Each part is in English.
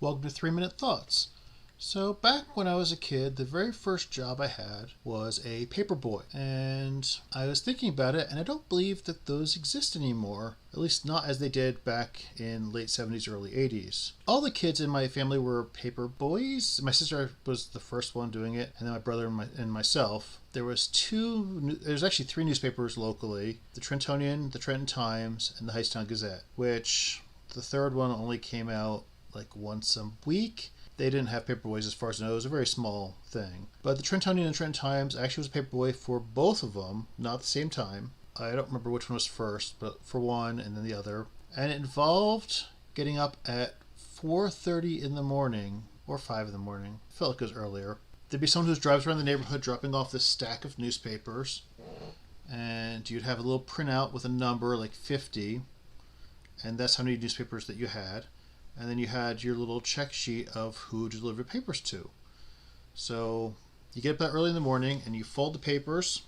Welcome to 3 Minute Thoughts. So, back when I was a kid, the very first job I had was a paperboy. And I was thinking about it, and I don't believe that those exist anymore, at least not as they did back in late 70s, early 80s. All the kids in my family were paperboys. My sister was the first one doing it, and then my brother and myself. There's actually three newspapers locally: the Trentonian, the Trenton Times, and the Hightstown Gazette, which the third one only came out like once a week. They didn't have paperboys as far as I know. It was a very small thing. But the Trentonian and Trenton Times actually was a paperboy for both of them, not at the same time. I don't remember which one was first, but for one and then the other. And it involved getting up at 4:30 in the morning, or 5 in the morning. I felt like it was earlier. There'd be someone who drives around the neighborhood dropping off this stack of newspapers. And you'd have a little printout with a number, like 50. And that's how many newspapers that you had. And then you had your little check sheet of who to deliver papers to. So you get up that early in the morning and you fold the papers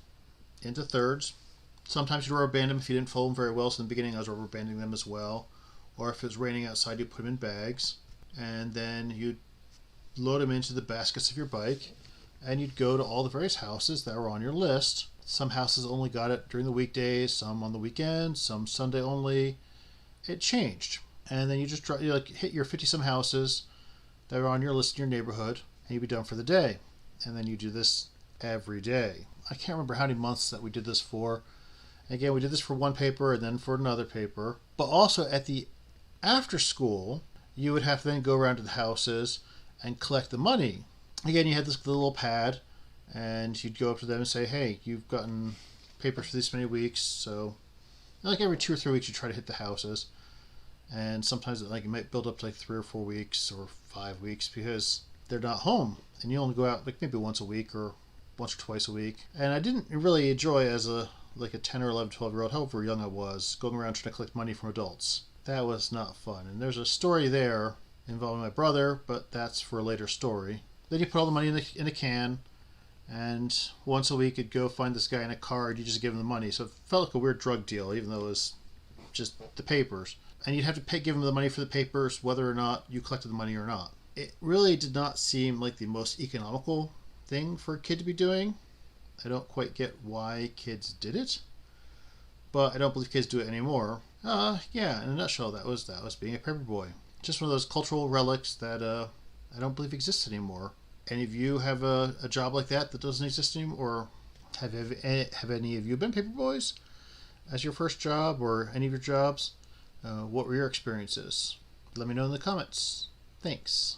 into thirds. Sometimes you rubber band them if you didn't fold them very well. So in the beginning I was rubber banding them as well. Or if it was raining outside, you put them in bags. And then you'd load them into the baskets of your bike. And you'd go to all the various houses that were on your list. Some houses only got it during the weekdays, some on the weekends, some Sunday only. It changed. And then you just hit your 50-some houses that are on your list in your neighborhood, and you'd be done for the day. And then you do this every day. I can't remember how many months that we did this for. Again, we did this for one paper and then for another paper. But also at the after school, you would have to then go around to the houses and collect the money. Again, you had this little pad, and you'd go up to them and say, hey, you've gotten papers for this many weeks. So like every 2 or 3 weeks, you try to hit the houses. And sometimes it might build up to like 3 or 4 weeks or 5 weeks because they're not home, and you only go out like maybe once a week or once or twice a week. And I didn't really enjoy, as a 10 or 11, 12-year-old, however young I was, going around trying to collect money from adults. That was not fun. And there's a story there involving my brother, but that's for a later story. Then you put all the money in a can, and once a week you'd go find this guy in a car and you just give him the money. So it felt like a weird drug deal, even though it was just the papers. And you'd have to give him the money for the papers whether or not you collected the money or not. It really did not seem like the most economical thing for a kid to be doing. I don't quite get why kids did it, but I don't believe kids do it anymore. Yeah, in a nutshell, that was being a paperboy. Just one of those cultural relics that I don't believe exists anymore. Any of you have a job like that doesn't exist anymore? Or have any of you been paperboys as your first job or any of your jobs? What were your experiences? Let me know in the comments. Thanks.